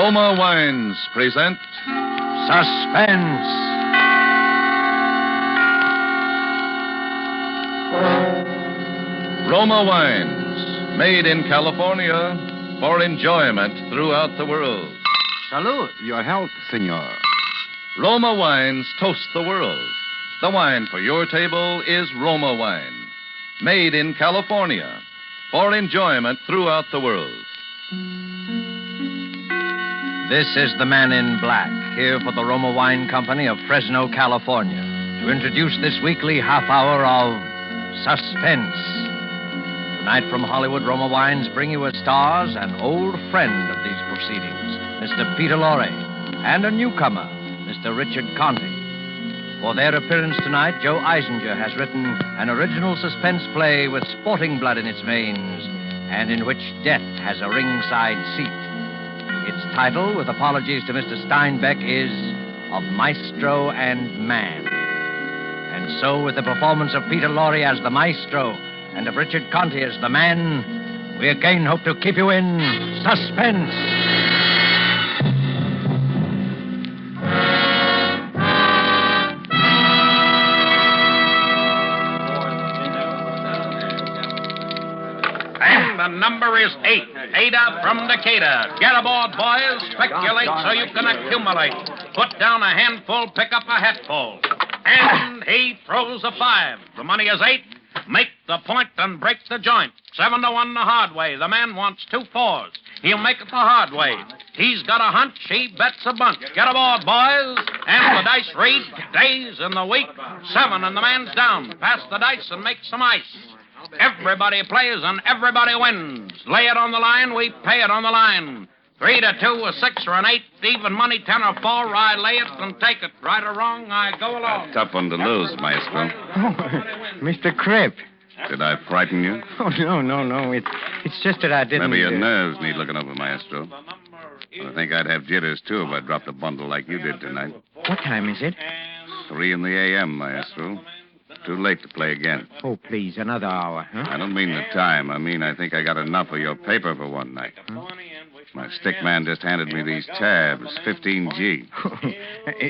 Roma Wines present Suspense. Roma Wines, made in California for enjoyment throughout the world. Salute. Your health, senor. Roma Wines toast the world. The wine for your table is Roma Wine, made in California for enjoyment throughout the world. This is the man in black, here for the Roma Wine Company of Fresno, California, to introduce this weekly half hour of Suspense. Tonight from Hollywood, Roma Wines bring you as stars an old friend of these proceedings, Mr. Peter Lorre, and a newcomer, Mr. Richard Conte. For their appearance tonight, Joe Eisinger has written an original suspense play with sporting blood in its veins, and in which death has a ringside seat. Its title, with apologies to Mr. Steinbeck, is Of Maestro and Man. And so, with the performance of Peter Lorre as the Maestro and of Richard Conte as the Man, we again hope to keep you in suspense. The number is 8. Ada from Decatur. Get aboard, boys. Speculate so you can accumulate. Put down a handful, pick up a hatful. And he throws a 5. The money is 8. Make the point and break the joint. 7-1 the hard way. The man wants 2 4s. He'll make it the hard way. He's got a hunch. He bets a bunch. Get aboard, boys. And the dice read days in the week. 7 and the man's down. Pass the dice and make some ice. Everybody plays and everybody wins. Lay it on the line, we pay it on the line. 3 to 2, a 6 or an 8, even money 10 or 4. I lay it and take it. Right or wrong, I go along. Tough one to lose, Maestro. Oh, Mr. Cripp. Did I frighten you? Oh, no. It's just that I didn't... Maybe your nerves need looking over, Maestro. I think I'd have jitters, too, if I dropped a bundle like you did tonight. What time is it? 3 in the a.m., Maestro. Too late to play again. Oh, please, another hour, huh? I don't mean the time. I mean I think I got enough of your paper for one night. Huh? My stick man just handed me these tabs, 15G.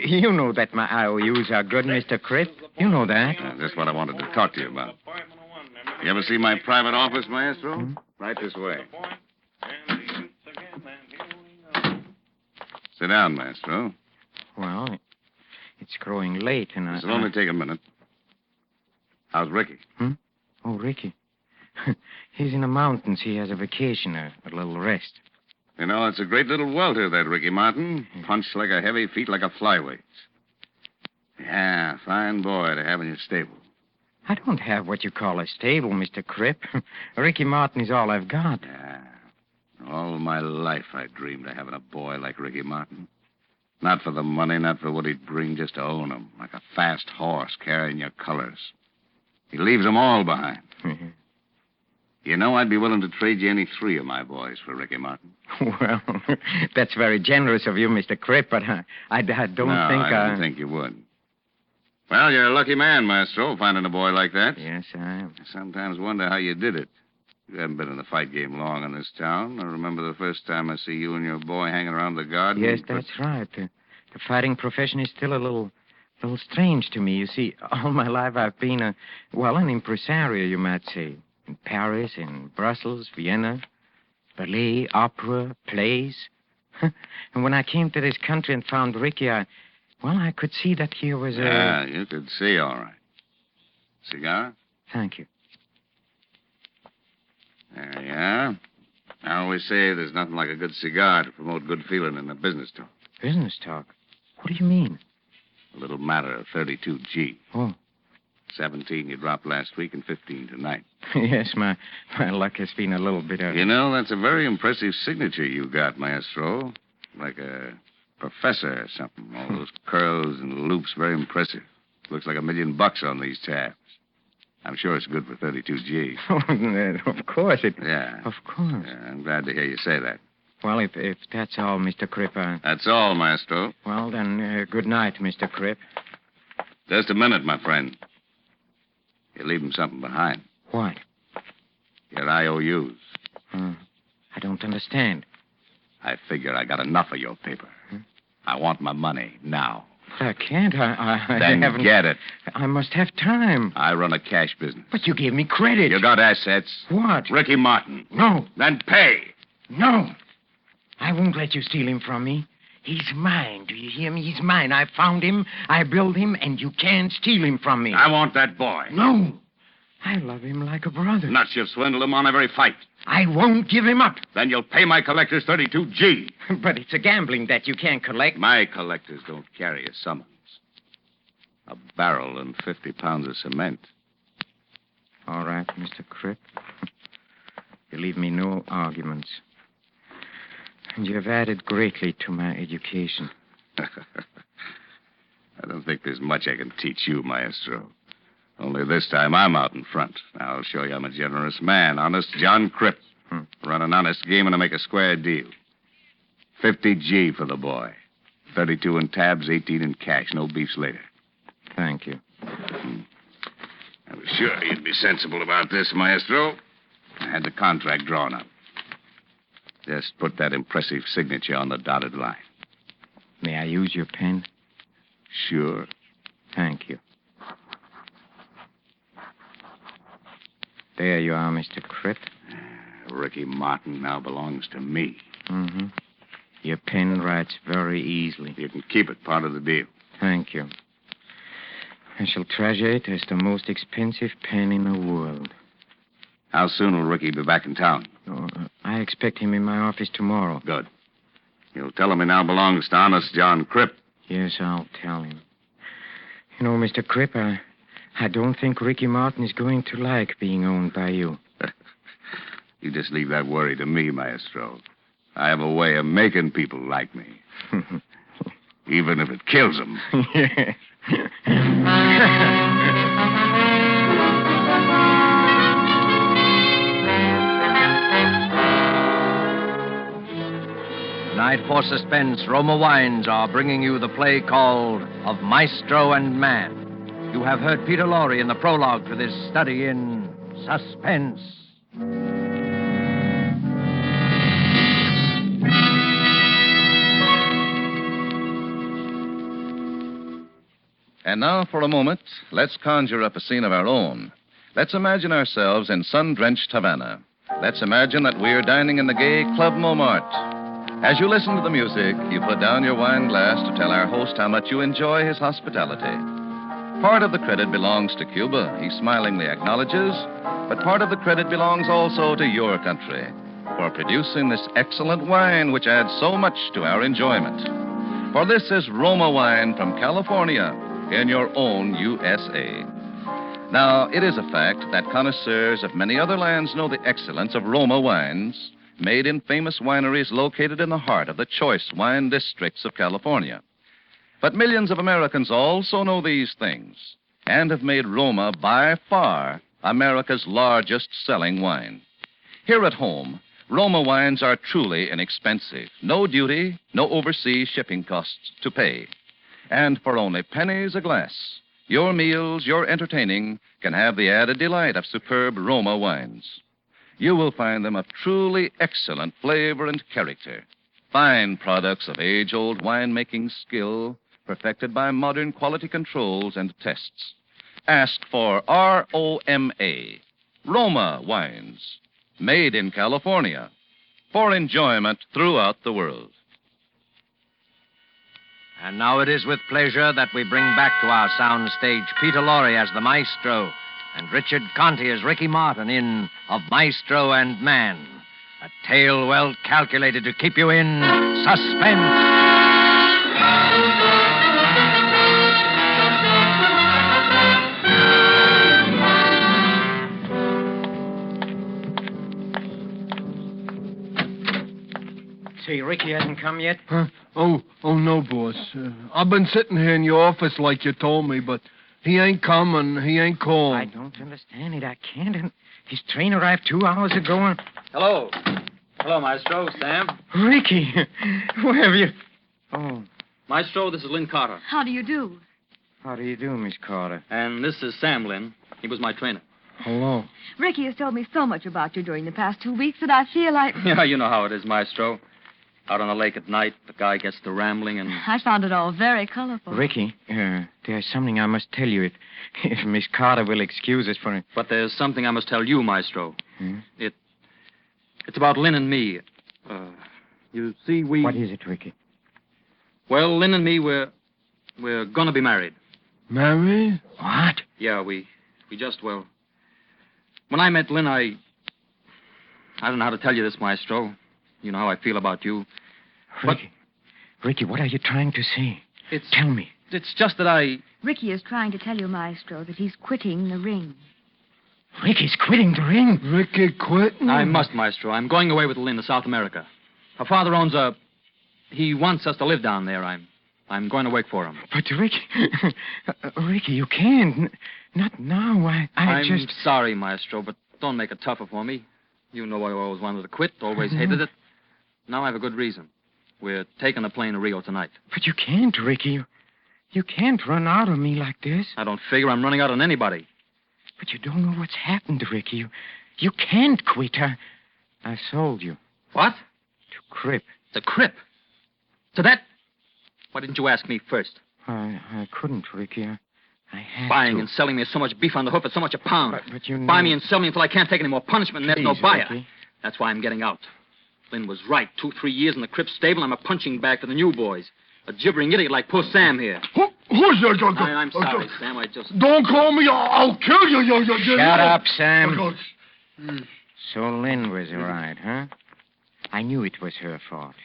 You know that my IOUs are good, Mr. Cripp. You know that. That's what I wanted to talk to you about. You ever see my private office, Maestro? Right this way. Sit down, Maestro. Well, it's growing late, and This'll only take a minute. How's Ricky? Oh, Ricky. He's in the mountains. He has a vacation, a little rest. You know, it's a great little welter, that Ricky Martin. Punch like a heavy, feet like a flyweight. Yeah, fine boy to have in your stable. I don't have what you call a stable, Mr. Cripp. Ricky Martin is all I've got. Yeah. All my life I dreamed of having a boy like Ricky Martin. Not for the money, not for what he'd bring, just to own him. Like a fast horse carrying your colors. He leaves them all behind. You know, I'd be willing to trade you any 3 of my boys for Ricky Martin. Well, that's very generous of you, Mr. Cripp, but I don't think I didn't think you would. Well, you're a lucky man, Maestro, finding a boy like that. Yes, I am. I sometimes wonder how you did it. You haven't been in the fight game long in this town. I remember the first time I see you and your boy hanging around the garden. Yes, that's right. The fighting profession is still a little strange to me. You see, all my life I've been an impresario, you might say. In Paris, in Brussels, Vienna, ballet, opera, plays. And when I came to this country and found Ricky, I could see that here was a... Yeah, you could see, all right. Cigar? Thank you. There you are. I always say there's nothing like a good cigar to promote good feeling in a business talk. Business talk? What do you mean? A little matter of 32G. Oh. 17 you dropped last week and 15 tonight. Yes, my luck has been a little bit of... You know, that's a very impressive signature you got, Maestro. Like a professor or something. All those curls and loops, very impressive. Looks like $1 million on these tabs. I'm sure it's good for 32G. Oh, of course it... Yeah. Of course. Yeah, I'm glad to hear you say that. Well, if that's all, Mr. Cripp, That's all, Maestro. Well, then, good night, Mr. Cripp. Just a minute, my friend. You're leaving something behind. What? Your IOUs. I don't understand. I figure I got enough of your paper. I want my money now. But I can't. I Then haven't... get it. I must have time. I run a cash business. But you gave me credit. You got assets. What? Ricky Martin. No. Then pay. No. I won't let you steal him from me. He's mine. Do you hear me? He's mine. I found him, I built him, and you can't steal him from me. I want that boy. No. I love him like a brother. Nuts, you'll swindle him on every fight. I won't give him up. Then you'll pay my collectors 32G. But it's a gambling debt you can't collect. My collectors don't carry a summons. A barrel and 50 pounds of cement. All right, Mr. Cripp. You leave me no arguments. And you have added greatly to my education. I don't think there's much I can teach you, Maestro. Only this time I'm out in front. I'll show you I'm a generous man. Honest John Cripp. Run an honest game and I make a square deal. 50G for the boy. 32 in tabs, 18 in cash. No beefs later. Thank you. I was sure you'd be sensible about this, Maestro. I had the contract drawn up. Just put that impressive signature on the dotted line. May I use your pen? Sure. Thank you. There you are, Mr. Cripp. Ricky Martin now belongs to me. Mm-hmm. Your pen writes very easily. You can keep it, part of the deal. Thank you. I shall treasure it as the most expensive pen in the world. How soon will Ricky be back in town? Oh, I expect him in my office tomorrow. Good. You'll tell him he now belongs to honest John Cripp. Yes, I'll tell him. You know, Mr. Cripp, I don't think Ricky Martin is going to like being owned by you. You just leave that worry to me, Maestro. I have a way of making people like me. Even if it kills them. Yes. Tonight for Suspense, Roma Wines are bringing you the play called Of Maestro and Man. You have heard Peter Lorre in the prologue to this study in Suspense. And now, for a moment, let's conjure up a scene of our own. Let's imagine ourselves in sun-drenched Havana. Let's imagine that we're dining in the gay Club Montmartre. As you listen to the music, you put down your wine glass to tell our host how much you enjoy his hospitality. Part of the credit belongs to Cuba, he smilingly acknowledges, but part of the credit belongs also to your country for producing this excellent wine which adds so much to our enjoyment. For this is Roma wine from California in your own USA. Now, it is a fact that connoisseurs of many other lands know the excellence of Roma wines, made in famous wineries located in the heart of the choice wine districts of California. But millions of Americans also know these things and have made Roma by far America's largest selling wine. Here at home, Roma wines are truly inexpensive. No duty, no overseas shipping costs to pay. And for only pennies a glass, your meals, your entertaining can have the added delight of superb Roma wines. You will find them of truly excellent flavor and character. Fine products of age-old winemaking skill, perfected by modern quality controls and tests. Ask for R-O-M-A, Roma wines, made in California, for enjoyment throughout the world. And now it is with pleasure that we bring back to our sound stage Peter Lorre as the Maestro and Richard Conte as Ricky Martin in Of Maestro and Man, a tale well calculated to keep you in suspense. Say, Ricky hasn't come yet? Huh? Oh, no, boss. I've been sitting here in your office like you told me, but he ain't come and he ain't called. I don't understand it. I can't. And his train arrived 2 hours ago and... Hello. Hello, Maestro. Sam. Ricky, where have you... Oh, Maestro, this is Lynn Carter. How do you do? how do you do, Miss Carter? And this is Sam Lynn. He was my trainer. Hello. Ricky has told me so much about you during the past 2 weeks that I feel like... Yeah, you know how it is, Maestro. Out on the lake at night, the guy gets to rambling and... I found it all very colorful. Ricky, there's something I must tell you if Miss Carter will excuse us for it. But there's something I must tell you, Maestro. Hmm? It's about Lynn and me. You see, we... What is it, Ricky? Well, Lynn and me, we're gonna be married. Married? What? Yeah, we just, well... When I met Lynn, I don't know how to tell you this, Maestro. You know how I feel about you. Ricky, what are you trying to say? It's... Tell me. It's just that I... Ricky is trying to tell you, Maestro, that he's quitting the ring. Ricky's quitting the ring. Ricky quitting? I must, Maestro. I'm going away with Lynn to South America. Her father owns a... He wants us to live down there. I'm going to work for him. But, Ricky... Ricky, you can't. Not now. I'm just... sorry, Maestro, but don't make it tougher for me. You know I always wanted to quit, always hated it. Now I have a good reason. We're taking the plane to Rio tonight. But you can't, Ricky. You can't run out on me like this. I don't figure I'm running out on anybody. But you don't know what's happened, Ricky. You can't quit. I sold you. What? To Crip. To Crip? To that? Why didn't you ask me first? I couldn't, Ricky. I had Buying to. and selling me so much beef on the hoof at so much a pound. But you know... Buy me and sell me until I can't take any more punishment and there's no Please, buyer. Ricky. That's why I'm getting out. Lynn was right. 2-3 years in the Crip stable, I'm a punching bag to the new boys. A gibbering idiot like poor Sam here. Who's that? I'm sorry, Sam. I just... Don't call me. I'll kill you. Shut up, Sam. So Lynn was right, huh? I knew it was her fault.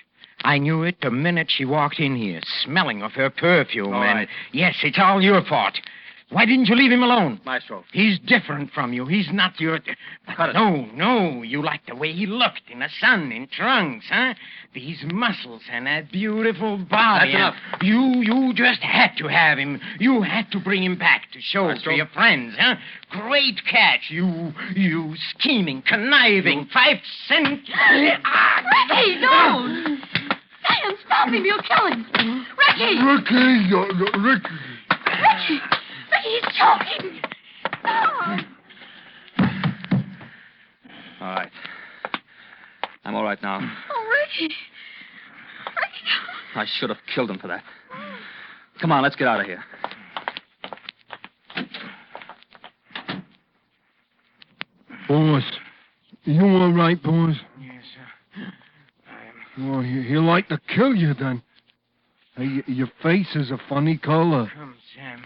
I knew it the minute she walked in here, smelling of her perfume. All right. Yes, it's all your fault. Why didn't you leave him alone? Maestro. He's different from you. He's not your... Cut it. No. You like the way he looked in the sun, in trunks, huh? These muscles and that beautiful body. That's enough. You just had to have him. You had to bring him back to show Maestro. to your friends, huh? Great catch. You scheming, conniving, 5 cent... Ricky, no! Sam, stop him. You'll kill him. Ricky! Ricky. Ricky, he's choking. No. All right. I'm all right now. Oh, Ricky. I should have killed him for that. Come on, let's get out of here. Boss, you all right, boss? Yes, sir. Well, he'd like to kill you, then. Hey, your face is a funny color. Come, Sam.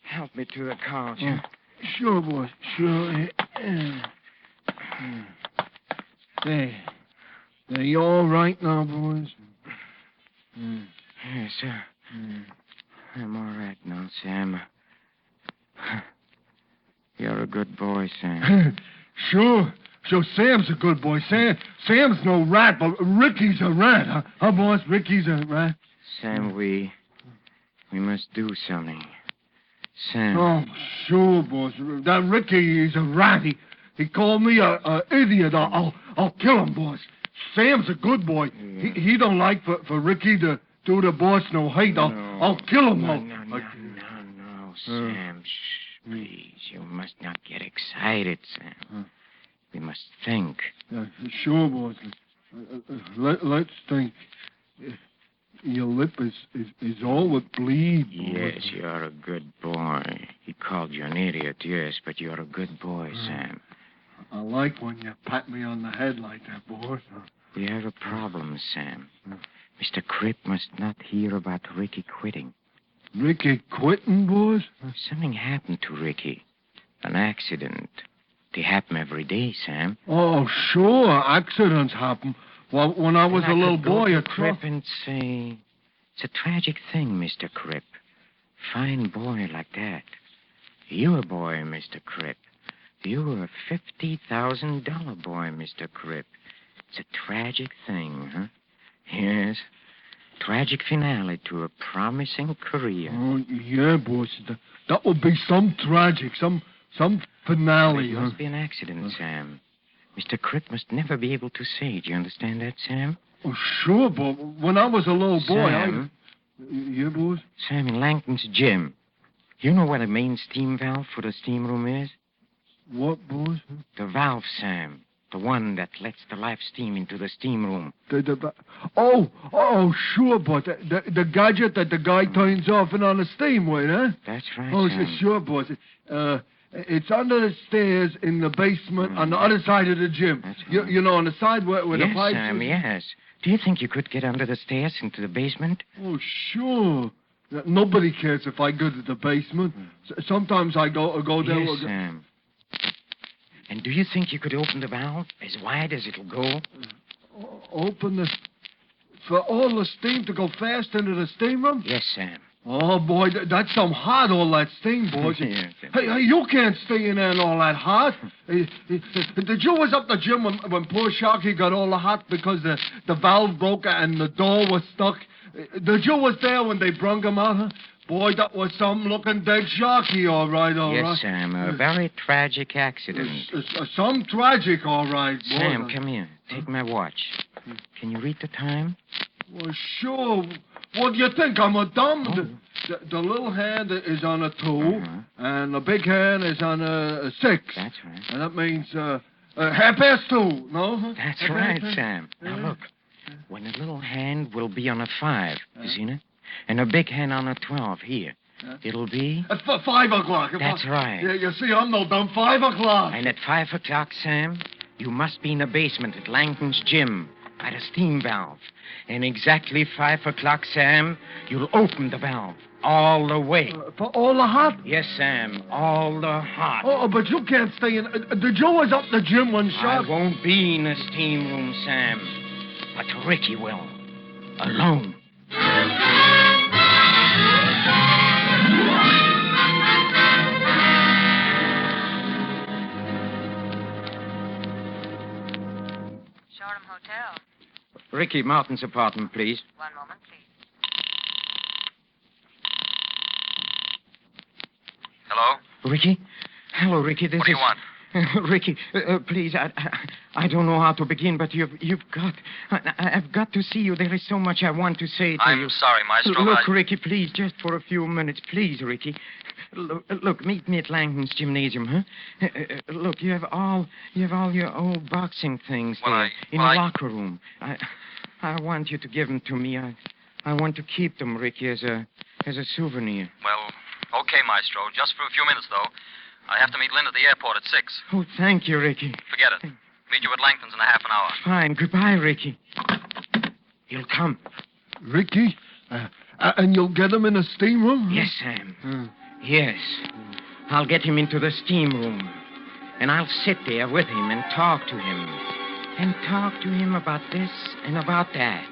Help me to the couch. Sure, boss. Sure. There, you all right now, boys? Yes, sir. I'm all right now, Sam. You're a good boy, Sam. Sure, Sam's a good boy. Sam's no rat, but Ricky's a rat, huh? Huh, boss? Ricky's a rat. Sam, we must do something. Sam. Oh, sure, boss. That Ricky is a rat. He called me a idiot. I'll kill him, boss. Sam's a good boy. He don't like for Ricky to do the boss no hate. I'll kill him. No, Sam. Shh, please. You must not get excited, Sam. We must think. Sure, boss. Let's think. Your lip is all with bleed. Yes, you're a good boy. He called you an idiot, yes, but you're a good boy, Sam. I like when you pat me on the head like that, boss. We have a problem, Sam. Mr. Crip must not hear about Ricky quitting. Ricky quitting, boss? Something happened to Ricky. An accident. They happen every day, Sam. Oh, sure. Accidents happen. Well, when I was a little boy, a Crip and say, it's a tragic thing, Mr. Crip. Fine boy like that. You a boy, Mr. Crip. You a $50,000 boy, Mr. Crip. It's a tragic thing, huh? Yes. Tragic finale to a promising career. Oh, yeah, boss. That would be some tragic, some finale. It must be an accident, Sam. Mr. Crip must never be able to say. Do you understand that, Sam? Oh, sure, but when I was a little boy, Sam? Yeah, boss? Sam, in Langton's gym. You know what a main steam valve for the steam room is? What, boss? The valve, Sam. The one that lets the live steam into the steam room. Sure, boss. The gadget that the guy turns off and on the steam with, huh? That's right, Oh, Sam. sure, boss. It's under the stairs in the basement on the other side of the gym. That's right. You know, on the side where the Yes, pipes... Sam, yes. Do you think you could get under the stairs into the basement? Oh, sure. Nobody cares if I go to the basement. Sometimes I go there... Yes, Sam. And do you think you could open the valve as wide as it'll go? Open the... For all the steam to go fast into the steam room? Yes, Sam. Oh, boy, that's some hot, all that steam, boys. Yes. Hey, you can't stay in there in all that hot. Did you was up the gym when poor Sharky got all the hot because the valve broke and the door was stuck? Did you was there when they brung him out, huh? Boy, that was some looking dead Sharky, all right. Yes, Sam, a very tragic accident. Some tragic, all right, boy. Sam, come here. Take my watch. Can you read the time? Well, sure. What do you think? I'm a dumb. The little hand is on a 2, and the big hand is on a 6. That's right. And that means 2:30, no? That's right, Sam. Now, look. When a little hand will be on a 5, you seen it? And a big hand on a 12, here. It'll be... At 5 o'clock. That's right. Yeah, you see, I'm no dumb. 5 o'clock. And at 5 o'clock, Sam, you must be in the basement at Langton's gym by the steam valve. And exactly 5 o'clock, Sam, you'll open the valve all the way. For all the hot? Yes, Sam, all the hot. Oh, but you can't stay in... Did you was up the gym when Shark... I won't be in the steam room, Sam. But Ricky will. Alone. Shoreham Hotel. Ricky Martin's apartment, please. One moment, please. Hello? Ricky? Hello, Ricky. This What do you want? Ricky, please, I don't know how to begin, but you've got... I've got to see you. There is so much I want to say to you. I'm sorry, Maestro. Look, Ricky, please, just for a few minutes. Please, Ricky. Look, meet me at Langton's gymnasium, huh? Look, you have all your old boxing things there in the locker room. I want you to give them to me. I want to keep them, Ricky, as a souvenir. Well, okay, Maestro. Just for a few minutes, though. I have to meet Lynn at the airport at 6. Oh, thank you, Ricky. Forget it. Meet you at Langton's in a half an hour. Fine. Goodbye, Ricky. He'll come. Ricky? And you'll get him in a steam room? Yes, Sam. Yes. I'll get him into the steam room. And I'll sit there with him and talk to him. And talk to him about this and about that.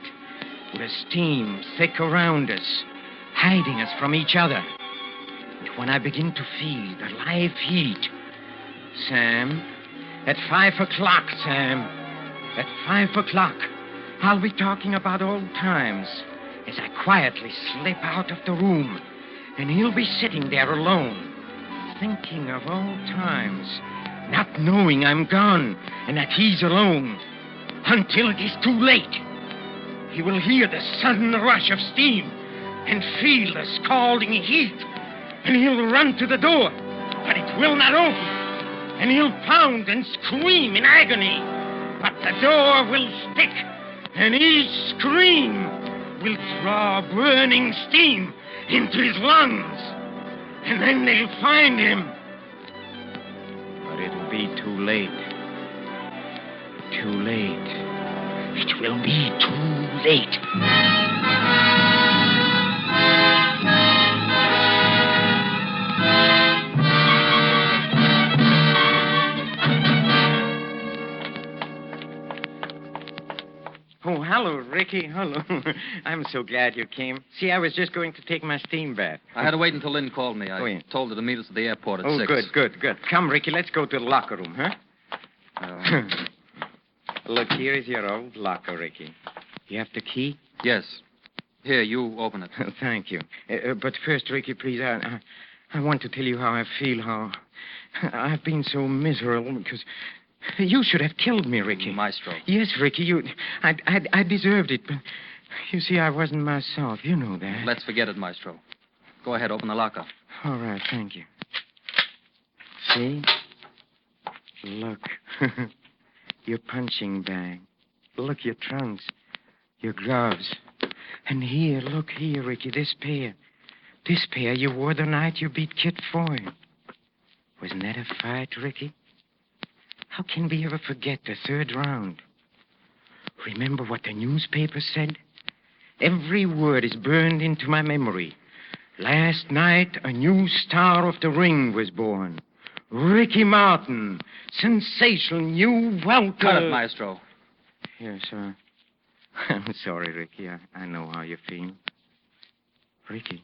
With the steam thick around us, hiding us from each other. And when I begin to feel the live heat, Sam, at 5 o'clock, Sam, at 5 o'clock, I'll be talking about old times as I quietly slip out of the room, and he'll be sitting there alone, thinking of old times, not knowing I'm gone and that he's alone, until it is too late. He will hear the sudden rush of steam and feel the scalding heat. And he'll run to the door, but it will not open. And he'll pound and scream in agony, but the door will stick. And each scream will draw burning steam into his lungs. And then they'll find him. But it'll be too late. Too late. It will be too late. Oh, hello, Ricky. Hello. I'm so glad you came. See, I was just going to take my steam bath. I had to wait until Lynn called me. I told her to meet us at the airport at 6. Good. Come, Ricky, let's go to the locker room, huh? Look, here is your old locker, Ricky. You have the key? Yes. Here, you open it. Thank you. But first, Ricky, please, I want to tell you how I feel, how I've been so miserable because... You should have killed me, Ricky. Maestro. Yes, Ricky, I deserved it, but you see, I wasn't myself. You know that. Let's forget it, Maestro. Go ahead, open the locker. All right, thank you. See? Look. your punching bag. Look, your trunks, your gloves. And here, look here, Ricky, this pair. This pair you wore the night you beat Kit Foy. Wasn't that a fight, Ricky? How can we ever forget the third round? Remember what the newspaper said? Every word is burned into my memory. Last night, a new star of the ring was born. Ricky Martin, sensational new welter. Cut it, Maestro. Yes, sir. I'm sorry, Ricky. I know how you feel. Ricky,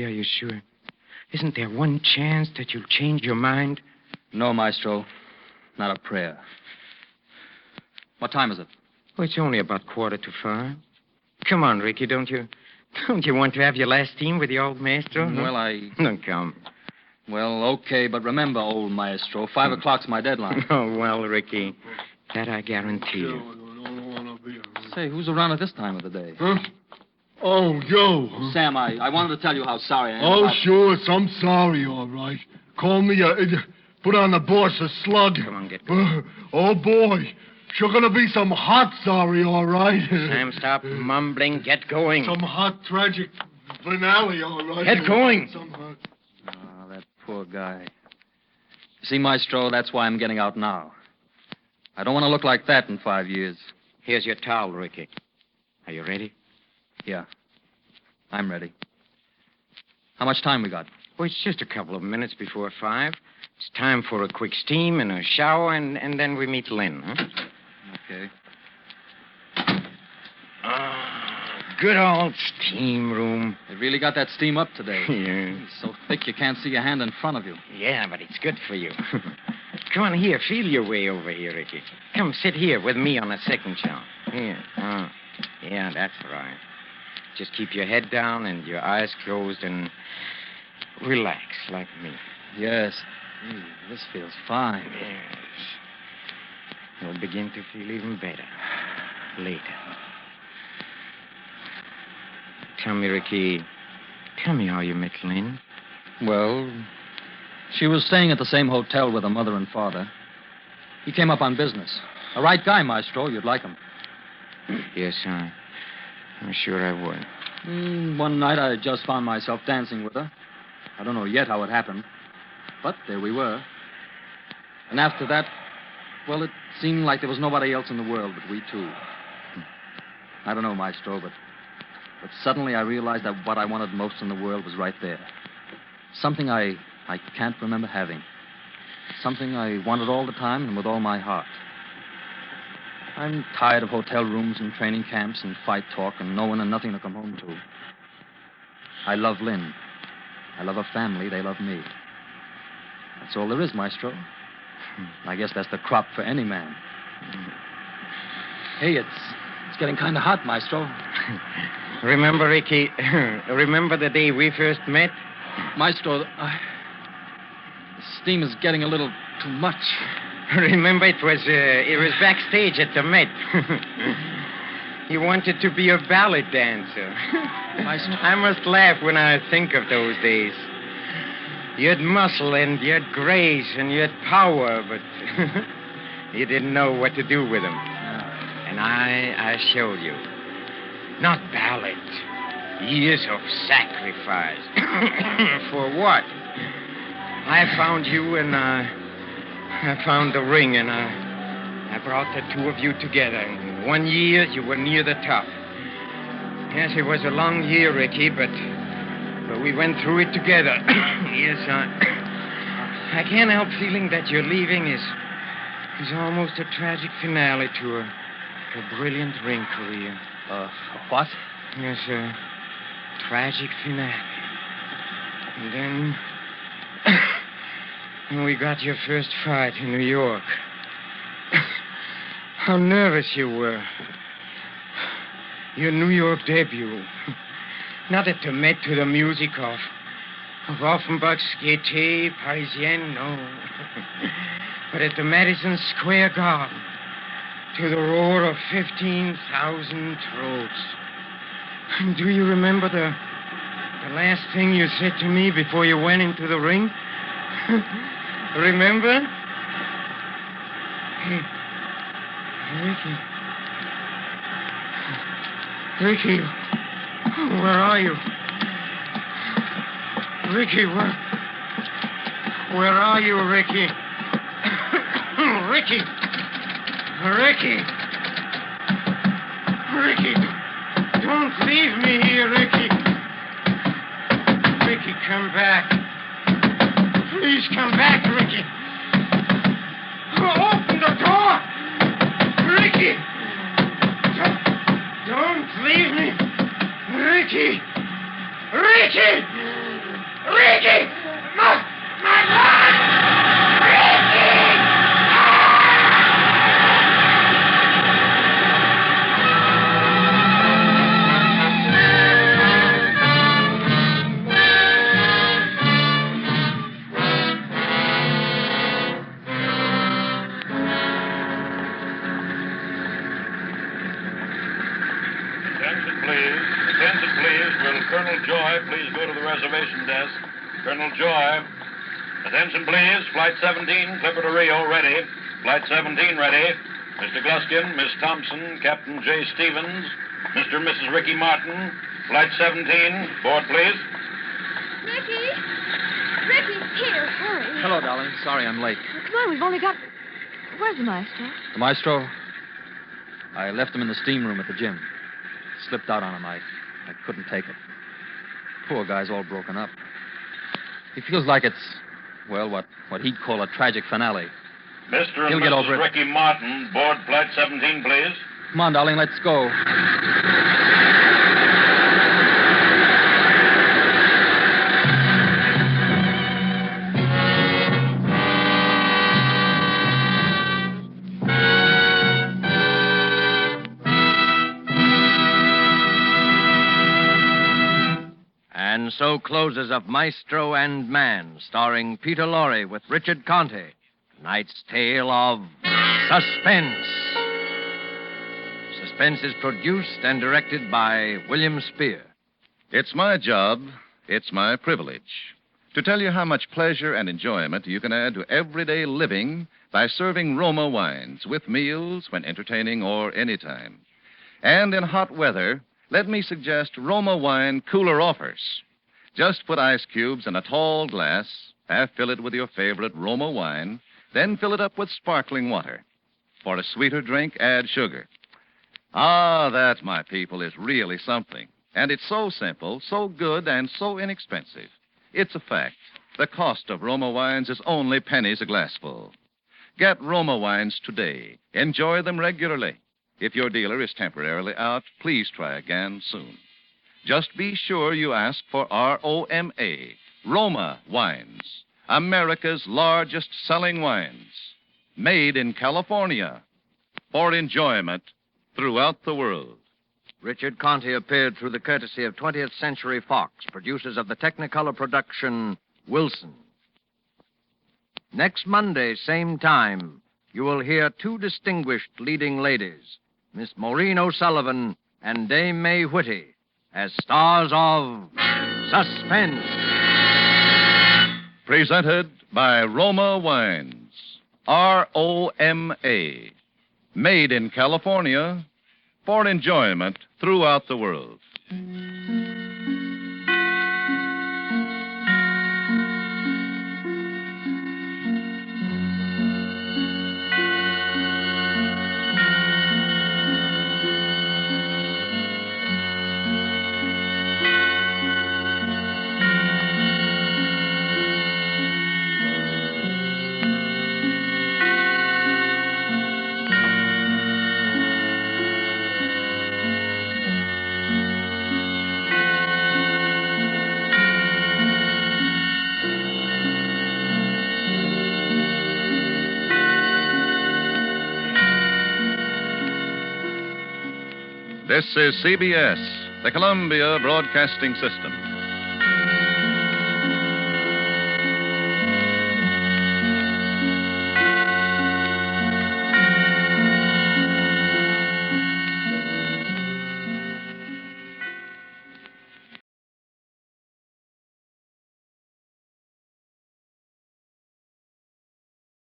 are you sure? Isn't there one chance that you'll change your mind? No, Maestro. Not a prayer. What time is it? Oh, it's only about 5:15. Come on, Ricky, don't you want to have your last team with the old Maestro? Well, No, come. Well, okay, but remember, old Maestro, 5 o'clock's my deadline. Oh, well, Ricky, that I guarantee you. Say, who's around at this time of the day? Huh? Oh, Joe. Sam, I wanted to tell you how sorry I am. Oh, sure. I'm sorry, all right. Call me put on the boss a slug. Come on, get going. Oh, boy. Sure gonna be some hot sorry, all right. Sam, stop mumbling. Get going. Some hot, tragic finale, all right. Get going. Some hot... Oh, that poor guy. See, Maestro, that's why I'm getting out now. I don't want to look like that in 5 years. Here's your towel, Ricky. Are you ready? Yeah, I'm ready. How much time we got? Well, it's just a couple of minutes before 5. It's time for a quick steam and a shower, and then we meet Lynn, huh? Okay. Good old steam room. They really got that steam up today. Yeah. It's so thick you can't see your hand in front of you. Yeah, but it's good for you. Come on here. Feel your way over here, Ricky. Come sit here with me on the second shower. Here. Oh. Yeah, that's right. Just keep your head down and your eyes closed and relax like me. Yes. This feels fine. Yes. You'll begin to feel even better later. Tell me, Ricky, how you met Lynn. Well, she was staying at the same hotel with her mother and father. He came up on business. A right guy, Maestro. You'd like him. Yes, I'm sure I would. One night I just found myself dancing with her. I don't know yet how it happened. But there we were. And after that, well, it seemed like there was nobody else in the world but we two. I don't know, Maestro, but suddenly I realized that what I wanted most in the world was right there. Something I can't remember having. Something I wanted all the time and with all my heart. I'm tired of hotel rooms and training camps and fight talk and no one and nothing to come home to. I love Lynn. I love her family. They love me. That's all there is, Maestro. I guess that's the crop for any man. Hey, it's getting kind of hot, Maestro. Remember, Ricky, remember the day we first met? Maestro, the steam is getting a little too much. Remember, it was backstage at the Met. You wanted to be a ballet dancer. Maestro. I must laugh when I think of those days. You had muscle and you had grace and you had power, but you didn't know what to do with them. And I showed you. Not ballet. Years of sacrifice. For what? I found you and I found the ring and I brought the two of you together. In 1 year, you were near the top. Yes, it was a long year, Ricky, but we went through it together. Yes, I can't help feeling that your leaving is almost a tragic finale to a brilliant ring career. What? Yes, a tragic finale. And then when we got your first fight in New York, how nervous you were. Your New York debut. Not at the Met to the music of Offenbach's Gaîté Parisienne, no. But at the Madison Square Garden to the roar of 15,000 throats. Do you remember the last thing you said to me before you went into the ring? Remember? Ricky, where are you? Ricky, where are you, Ricky? Ricky! Ricky, don't leave me here, Ricky. Ricky, come back. Please come back, Ricky. Open the door! Ricky! Don't leave me. Ricky! My God! Attention, please. Will Colonel Joy please go to the reservation desk? Colonel Joy. Attention, please. Flight 17, Clipper to Rio, ready. Flight 17, ready. Mr. Gluskin, Miss Thompson, Captain J. Stevens, Mr. and Mrs. Ricky Martin. Flight 17, board, please. Ricky! Ricky, here, hurry. Hello, darling. Sorry I'm late. Oh, come on, we've only got... Where's the Maestro? The Maestro? I left him in the steam room at the gym. Slipped out on him. I couldn't take it. Poor guy's all broken up. He feels like it's, well, what he'd call a tragic finale. Mr. and He'll get over Mrs. it. Ricky Martin, board Flight 17, please. Come on, darling, let's go. And so closes Of Maestro and Man, starring Peter Lorre with Richard Conte. Tonight's tale of Suspense. Suspense is produced and directed by William Spear. It's my job, it's my privilege, to tell you how much pleasure and enjoyment you can add to everyday living by serving Roma wines with meals, when entertaining, or anytime. And in hot weather, let me suggest Roma wine cooler offers. Just put ice cubes in a tall glass, half fill it with your favorite Roma wine, then fill it up with sparkling water. For a sweeter drink, add sugar. Ah, that, my people, is really something. And it's so simple, so good, and so inexpensive. It's a fact. The cost of Roma wines is only pennies a glassful. Get Roma wines today. Enjoy them regularly. If your dealer is temporarily out, please try again soon. Just be sure you ask for R-O-M-A, Roma wines, America's largest selling wines, made in California, for enjoyment throughout the world. Richard Conte appeared through the courtesy of 20th Century Fox, producers of the Technicolor production Wilson. Next Monday, same time, you will hear two distinguished leading ladies, Miss Maureen O'Sullivan and Dame May Whitty, as stars of Suspense. Presented by Roma Wines, R-O-M-A, made in California, for enjoyment throughout the world. This is CBS, the Columbia Broadcasting System.